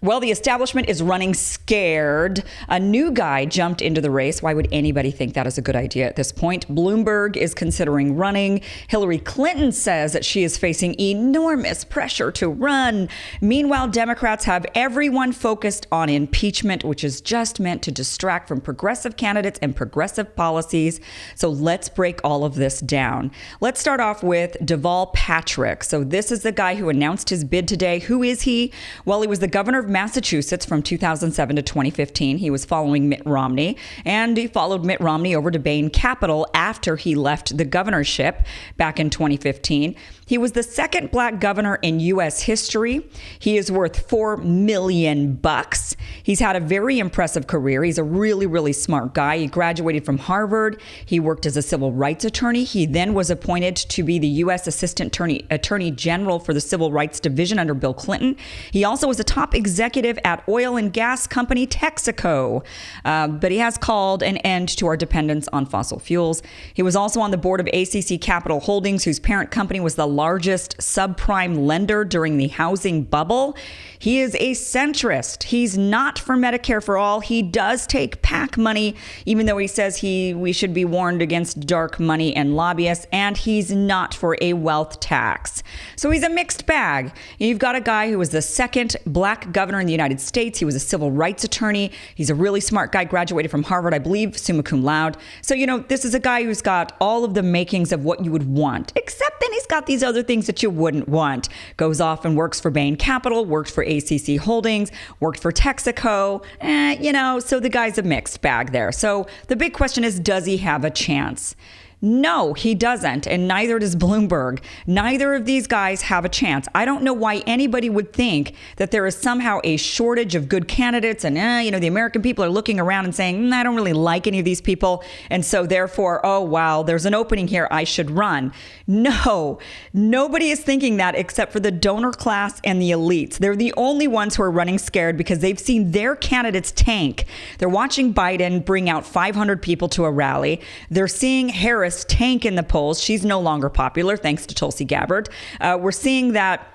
Well, the establishment is running scared. A new guy jumped into the race. Why would anybody think that is a good idea at this point? Bloomberg is considering running. Hillary Clinton says that she is facing enormous pressure to run. Meanwhile, Democrats have everyone focused on impeachment, which is just meant to distract from progressive candidates and progressive policies. So let's break all of this down. Let's start off with Deval Patrick. So this is the guy who announced his bid today. Who is he? Well, he was the governor of Massachusetts from 2007 to 2015. He was following Mitt Romney, and he followed Mitt Romney over to Bain Capital after he left the governorship back in 2015. He was the second black governor in U.S. history. He is worth $4 million. He's had a very impressive career. He's a really, really smart guy. He graduated from Harvard. He worked as a civil rights attorney. He then was appointed to be the U.S. Assistant Attorney General for the Civil Rights Division under Bill Clinton. He also was a top executive at oil and gas company Texaco, but he has called an end to our dependence on fossil fuels. He was also on the board of ACC Capital Holdings, whose parent company was the largest subprime lender during the housing bubble. He is a centrist. He's not for Medicare for all. He does take PAC money, even though he says we should be warned against dark money and lobbyists, and he's not for a wealth tax. So he's a mixed bag. You've got a guy who was the second black governor in the United States. He was a civil rights attorney. He's a really smart guy, graduated from Harvard, I believe, summa cum laude. So, this is a guy who's got all of the makings of what you would want, except then he's got these other things that you wouldn't want. Goes off and works for Bain Capital, worked for ACC Holdings, worked for Texaco, so the guy's a mixed bag there. So the big question is, does he have a chance? No, he doesn't, and neither does Bloomberg. Neither of these guys have a chance. I don't know why anybody would think that there is somehow a shortage of good candidates, and the American people are looking around and saying, I don't really like any of these people, and so therefore, oh wow, there's an opening here, I should run. No, nobody is thinking that except for the donor class and the elites. They're the only ones who are running scared because they've seen their candidates tank. They're watching Biden bring out 500 people to a rally. They're seeing Harris tank in the polls. She's no longer popular, thanks to Tulsi Gabbard. We're seeing that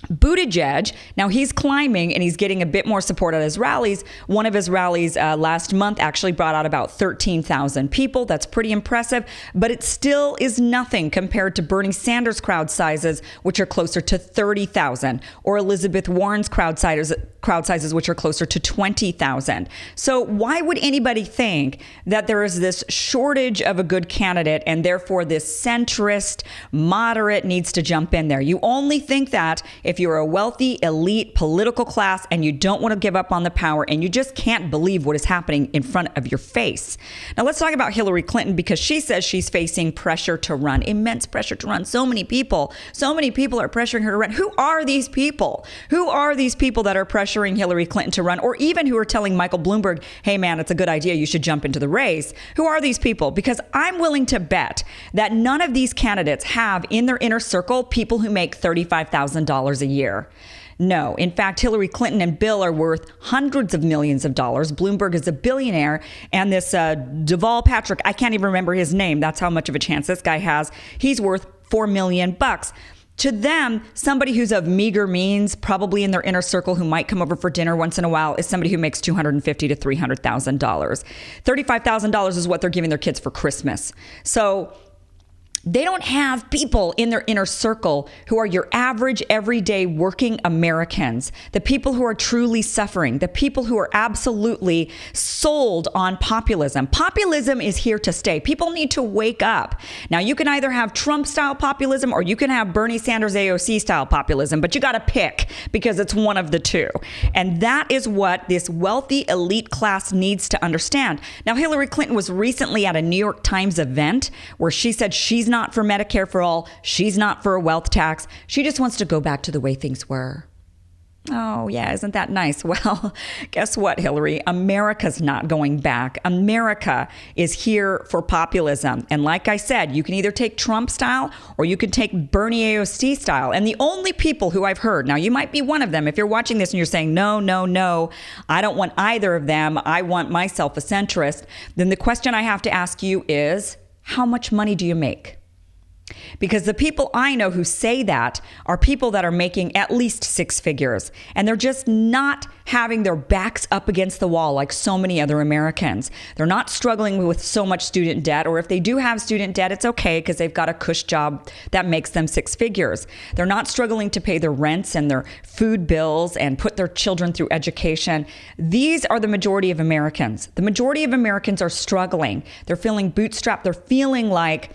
Buttigieg, now he's climbing and he's getting a bit more support at his rallies. One of his rallies last month actually brought out about 13,000 people. That's pretty impressive, but it still is nothing compared to Bernie Sanders' crowd sizes, which are closer to 30,000, or Elizabeth Warren's crowd sizes, which are closer to 20,000. So why would anybody think that there is this shortage of a good candidate and therefore this centrist moderate needs to jump in there? You only think that if you're a wealthy, elite political class and you don't want to give up on the power and you just can't believe what is happening in front of your face. Now let's talk about Hillary Clinton, because she says she's facing pressure to run, immense pressure to run. So many people are pressuring her to run. Who are these people? Who are these people that are pressuring Hillary Clinton to run, or even who are telling Michael Bloomberg, hey man, it's a good idea, you should jump into the race? Who are these people? Because I'm willing to bet that none of these candidates have in their inner circle people who make $35,000 a year. No. In fact, Hillary Clinton and Bill are worth hundreds of millions of dollars. Bloomberg is a billionaire. And this Deval Patrick, I can't even remember his name. That's how much of a chance this guy has. He's worth $4 million. To them, somebody who's of meager means, probably in their inner circle, who might come over for dinner once in a while, is somebody who makes $250,000 to $300,000. $35,000 is what they're giving their kids for Christmas. So they don't have people in their inner circle who are your average, everyday working Americans, the people who are truly suffering, the people who are absolutely sold on populism. Populism is here to stay. People need to wake up. Now, you can either have Trump-style populism or you can have Bernie Sanders AOC-style populism, but you got to pick, because it's one of the two. And that is what this wealthy elite class needs to understand. Now, Hillary Clinton was recently at a New York Times event where she said she's not for Medicare for all. She's not for a wealth tax. She just wants to go back to the way things were. Oh, yeah, isn't that nice? Well, guess what, Hillary? America's not going back. America is here for populism. And like I said, you can either take Trump style or you can take Bernie AOC style. And the only people who I've heard, now you might be one of them, if you're watching this and you're saying, no, I don't want either of them, I want myself a centrist, then the question I have to ask you is, how much money do you make? Because the people I know who say that are people that are making at least six figures, and they're just not having their backs up against the wall like so many other Americans. They're not struggling with so much student debt, or if they do have student debt, it's okay because they've got a cush job that makes them six figures. They're not struggling to pay their rents and their food bills and put their children through education. These are the majority of Americans. The majority of Americans are struggling. They're feeling bootstrapped. They're feeling like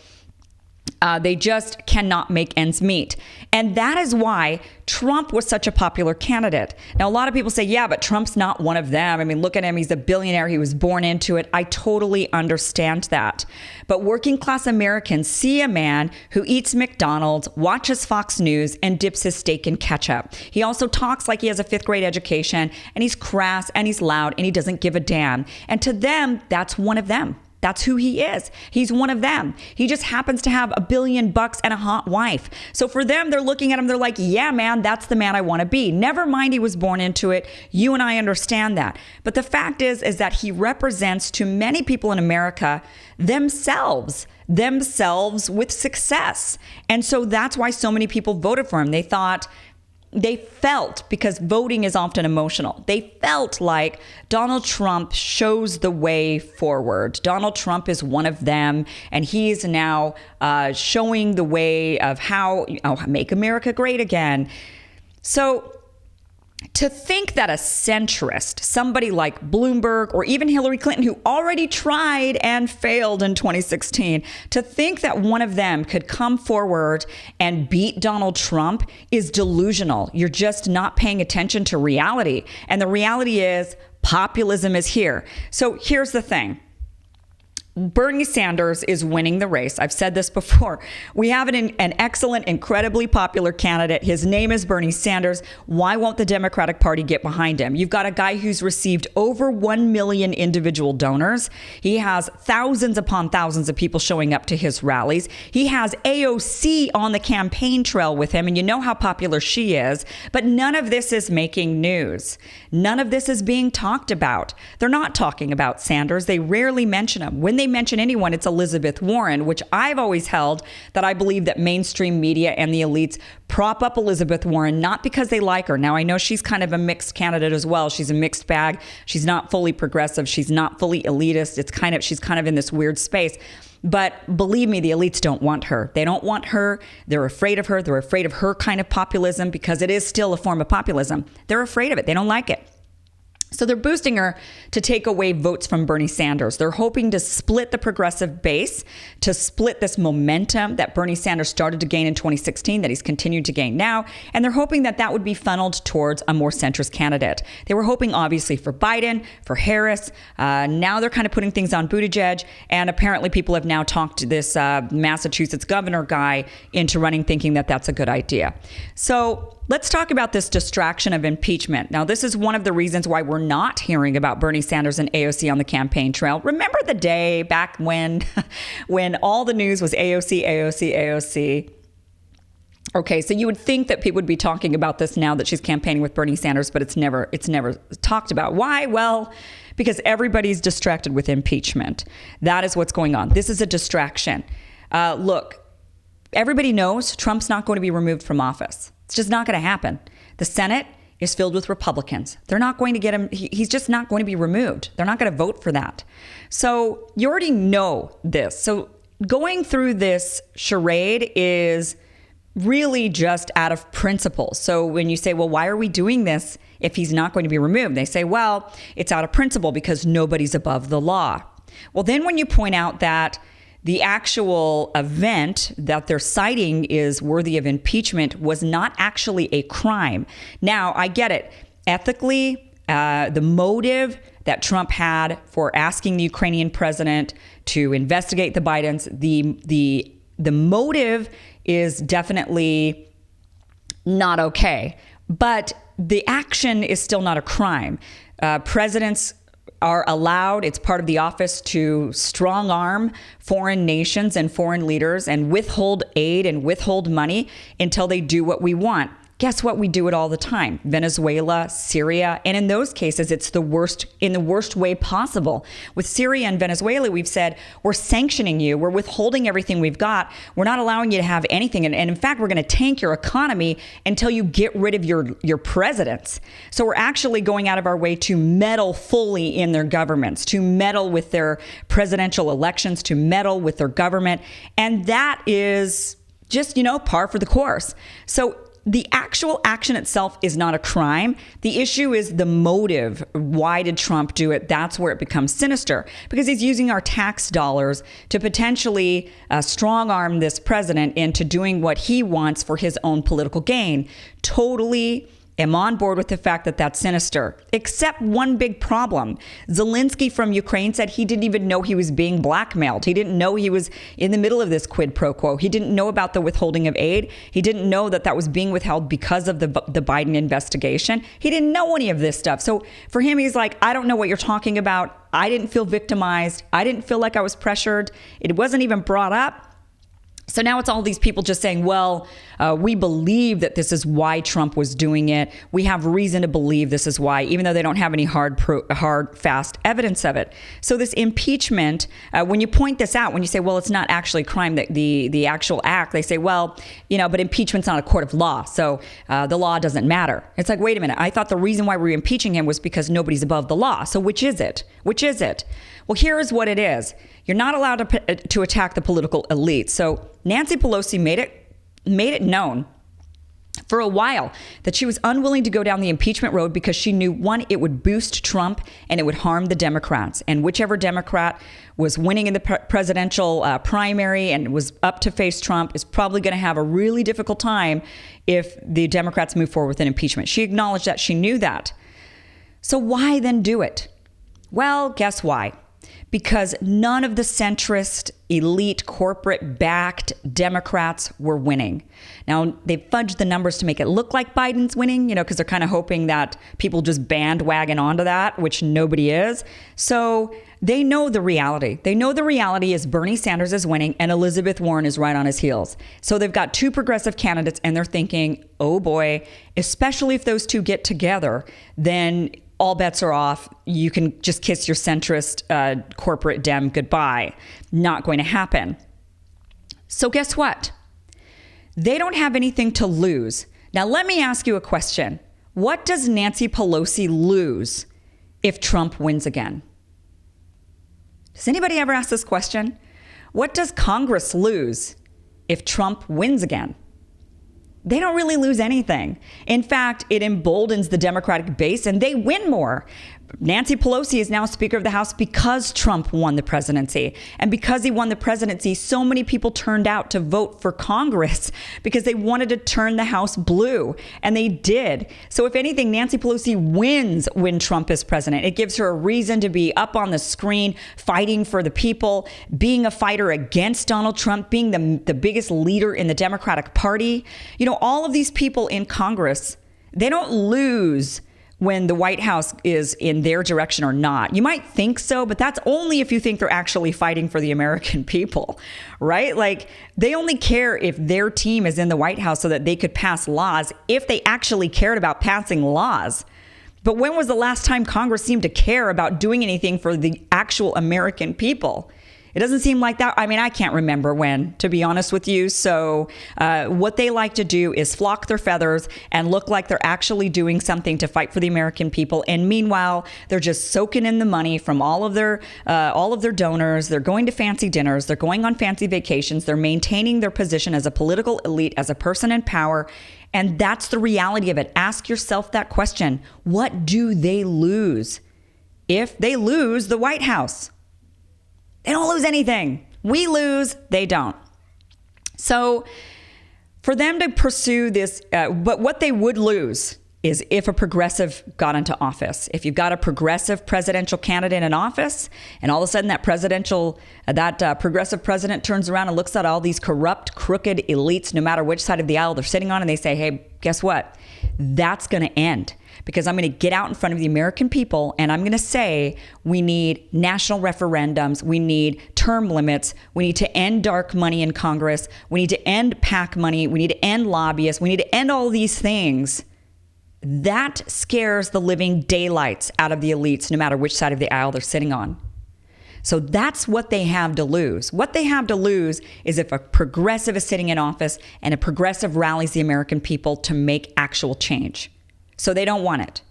they just cannot make ends meet. And that is why Trump was such a popular candidate. Now, a lot of people say, yeah, but Trump's not one of them. I mean, look at him. He's a billionaire. He was born into it. I totally understand that. But working class Americans see a man who eats McDonald's, watches Fox News, and dips his steak in ketchup. He also talks like he has a fifth grade education, and he's crass, and he's loud, and he doesn't give a damn. And to them, that's one of them. That's who he is. He's one of them. He just happens to have $1 billion and a hot wife. So for them, they're looking at him, they're like, yeah, man, that's the man I want to be. Never mind he was born into it. You and I understand that. But the fact is that he represents to many people in America themselves with success. And so that's why so many people voted for him. They felt, because voting is often emotional, they felt like Donald Trump shows the way forward. Donald Trump is one of them, and he is now showing the way of how make America great again. So to think that a centrist, somebody like Bloomberg or even Hillary Clinton, who already tried and failed in 2016, to think that one of them could come forward and beat Donald Trump is delusional. You're just not paying attention to reality. And the reality is populism is here. So here's the thing. Bernie Sanders is winning the race. I've said this before. We have an excellent, incredibly popular candidate. His name is Bernie Sanders. Why won't the Democratic Party get behind him? You've got a guy who's received over 1 million individual donors. He has thousands upon thousands of people showing up to his rallies. He has AOC on the campaign trail with him, and you know how popular she is. But none of this is making news. None of this is being talked about. They're not talking about Sanders. They rarely mention him. When they mention anyone, it's Elizabeth Warren, which I've always held that I believe that mainstream media and the elites prop up Elizabeth Warren, not because they like her. Now, I know she's kind of a mixed candidate as well. She's a mixed bag. She's not fully progressive. She's not fully elitist. She's kind of in this weird space. But believe me, the elites don't want her. They don't want her. They're afraid of her. They're afraid of her kind of populism because it is still a form of populism. They're afraid of it. They don't like it. So they're boosting her to take away votes from Bernie Sanders. They're hoping to split the progressive base, to split this momentum that Bernie Sanders started to gain in 2016, that he's continued to gain now. And they're hoping that that would be funneled towards a more centrist candidate. They were hoping, obviously, for Biden, for Harris. Now they're kind of putting things on Buttigieg. And apparently people have now talked this Massachusetts governor guy into running, thinking that that's a good idea. So let's talk about this distraction of impeachment. Now, this is one of the reasons why we're not hearing about Bernie Sanders and AOC on the campaign trail. Remember the day back when all the news was AOC, AOC, AOC? Okay, so you would think that people would be talking about this now that she's campaigning with Bernie Sanders, but it's never talked about. Why? Well, because everybody's distracted with impeachment. That is what's going on. This is a distraction. Look, everybody knows Trump's not going to be removed from office. It's just not going to happen. The Senate is filled with Republicans. They're not going to get him. He's just not going to be removed. They're not going to vote for that. So you already know this. So going through this charade is really just out of principle. So when you say, well, why are we doing this if he's not going to be removed? They say, well, it's out of principle because nobody's above the law. Well, then when you point out that the actual event that they're citing is worthy of impeachment was not actually a crime. Now, I get it. Ethically, the motive that Trump had for asking the Ukrainian president to investigate the Bidens, the motive is definitely not okay. But the action is still not a crime. Presidents are allowed, it's part of the office, to strong arm foreign nations and foreign leaders and withhold aid and withhold money until they do what we want. Guess what? We do it all the time. Venezuela, Syria, and in those cases, it's the worst, in the worst way possible. With Syria and Venezuela, we've said, we're sanctioning you. We're withholding everything we've got. We're not allowing you to have anything. And in fact, we're going to tank your economy until you get rid of your presidents. So we're actually going out of our way to meddle fully in their governments, to meddle with their presidential elections, to meddle with their government. And that is just, par for the course. So the actual action itself is not a crime. The issue is the motive. Why did Trump do it? That's where it becomes sinister, because he's using our tax dollars to potentially strong arm this president into doing what he wants for his own political gain. Totally am on board with the fact that that's sinister, except one big problem. Zelensky from Ukraine said he didn't even know he was being blackmailed. He didn't know he was in the middle of this quid pro quo. He didn't know about the withholding of aid. He didn't know that was being withheld because of the Biden investigation. He didn't know any of this stuff. So for him, he's like, I don't know what you're talking about. I didn't feel victimized. I didn't feel like I was pressured. It wasn't even brought up. So now it's all these people just saying, well, we believe that this is why Trump was doing it. We have reason to believe this is why, even though they don't have any hard, fast evidence of it. So this impeachment, when you point this out, when you say, well, it's not actually crime, that the actual act, they say, well, but impeachment's not a court of law, so the law doesn't matter. It's like, wait a minute. I thought the reason why we're impeaching him was because nobody's above the law. So which is it? Which is it? Well, here is what it is. You're not allowed to attack the political elite. So Nancy Pelosi made it known for a while that she was unwilling to go down the impeachment road because she knew, one, it would boost Trump and it would harm the Democrats. And whichever Democrat was winning in the presidential primary and was up to face Trump is probably going to have a really difficult time if the Democrats move forward with an impeachment. She acknowledged that. She knew that. So why then do it? Well, guess why? Because none of the centrist, elite, corporate-backed Democrats were winning. Now, they fudged the numbers to make it look like Biden's winning, because they're kind of hoping that people just bandwagon onto that, which nobody is. So they know the reality. They know the reality is Bernie Sanders is winning and Elizabeth Warren is right on his heels. So they've got two progressive candidates and they're thinking, oh boy, especially if those two get together, then all bets are off. You can just kiss your centrist corporate Dem goodbye. Not going to happen. So guess what? They don't have anything to lose. Now, let me ask you a question. What does Nancy Pelosi lose if Trump wins again? Does anybody ever ask this question? What does Congress lose if Trump wins again? They don't really lose anything. In fact, it emboldens the Democratic base and they win more. Nancy Pelosi is now Speaker of the House because Trump won the presidency. And because he won the presidency, so many people turned out to vote for Congress because they wanted to turn the House blue. And they did. So if anything, Nancy Pelosi wins when Trump is president. It gives her a reason to be up on the screen, fighting for the people, being a fighter against Donald Trump, being the biggest leader in the Democratic Party. All of these people in Congress, they don't lose when the White House is in their direction or not. You might think so, but that's only if you think they're actually fighting for the American people, right? Like, they only care if their team is in the White House so that they could pass laws if they actually cared about passing laws. But when was the last time Congress seemed to care about doing anything for the actual American people? It doesn't seem like that. I mean, I can't remember when, to be honest with you. So what they like to do is flock their feathers and look like they're actually doing something to fight for the American people. And meanwhile, they're just soaking in the money from all of their donors. They're going to fancy dinners. They're going on fancy vacations. They're maintaining their position as a political elite, as a person in power. And that's the reality of it. Ask yourself that question. What do they lose if they lose the White House? They don't lose anything. We lose, they don't. So for them to pursue this, but what they would lose is if a progressive got into office. If you've got a progressive presidential candidate in office, and all of a sudden that progressive president turns around and looks at all these corrupt, crooked elites, no matter which side of the aisle they're sitting on, and they say, hey, guess what? That's going to end. because I'm going to get out in front of the American people and I'm going to say we need national referendums, we need term limits, we need to end dark money in Congress, we need to end PAC money, we need to end lobbyists, we need to end all these things. That scares the living daylights out of the elites, no matter which side of the aisle they're sitting on. So that's what they have to lose. What they have to lose is if a progressive is sitting in office and a progressive rallies the American people to make actual change. So they don't want it.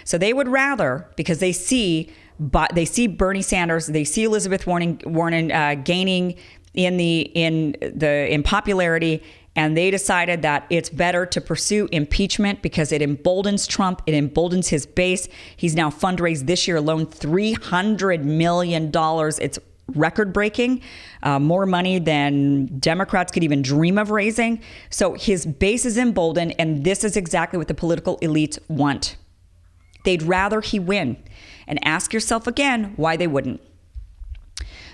So they would rather, because they see Bernie Sanders, they see Elizabeth Warren gaining in popularity, and they decided that it's better to pursue impeachment because it emboldens Trump. It emboldens his base. He's now fundraised this year alone $300 million. It's record-breaking, more money than Democrats could even dream of raising. So his base is emboldened, and this is exactly what the political elites want. They'd rather he win. And ask yourself again why they wouldn't.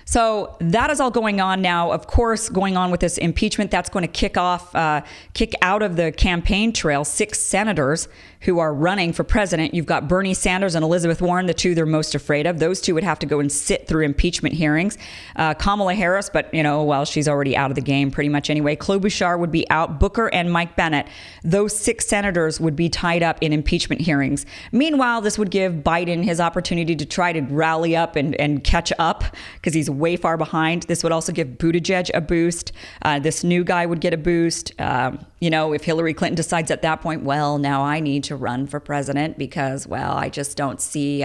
So that is all going on now. Of course, going on with this impeachment, that's going to kick out of the campaign trail 6 senators who are running for president. You've got Bernie Sanders and Elizabeth Warren, the two they're most afraid of. Those two would have to go and sit through impeachment hearings. Kamala Harris, but she's already out of the game pretty much anyway. Klobuchar would be out. Booker and Mike Bennett. Those 6 senators would be tied up in impeachment hearings. Meanwhile, this would give Biden his opportunity to try to rally up and catch up because he's way far behind. This would also give Buttigieg a boost. This new guy would get a boost. If Hillary Clinton decides at that point, well, now I need to run for president because, I just don't see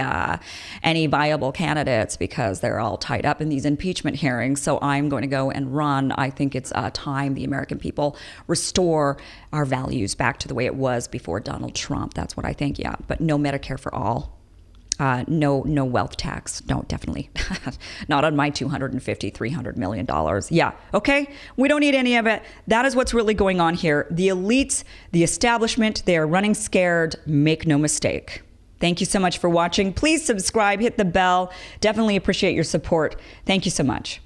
any viable candidates because they're all tied up in these impeachment hearings. So I'm going to go and run. I think it's time the American people restore our values back to the way it was before Donald Trump. That's what I think. Yeah. But no Medicare for all. No wealth tax. No, definitely not on my $250-300 million. Yeah. Okay. We don't need any of it. That is what's really going on here. The elites, the establishment, they are running scared. Make no mistake. Thank you so much for watching. Please subscribe, hit the bell. Definitely appreciate your support. Thank you so much.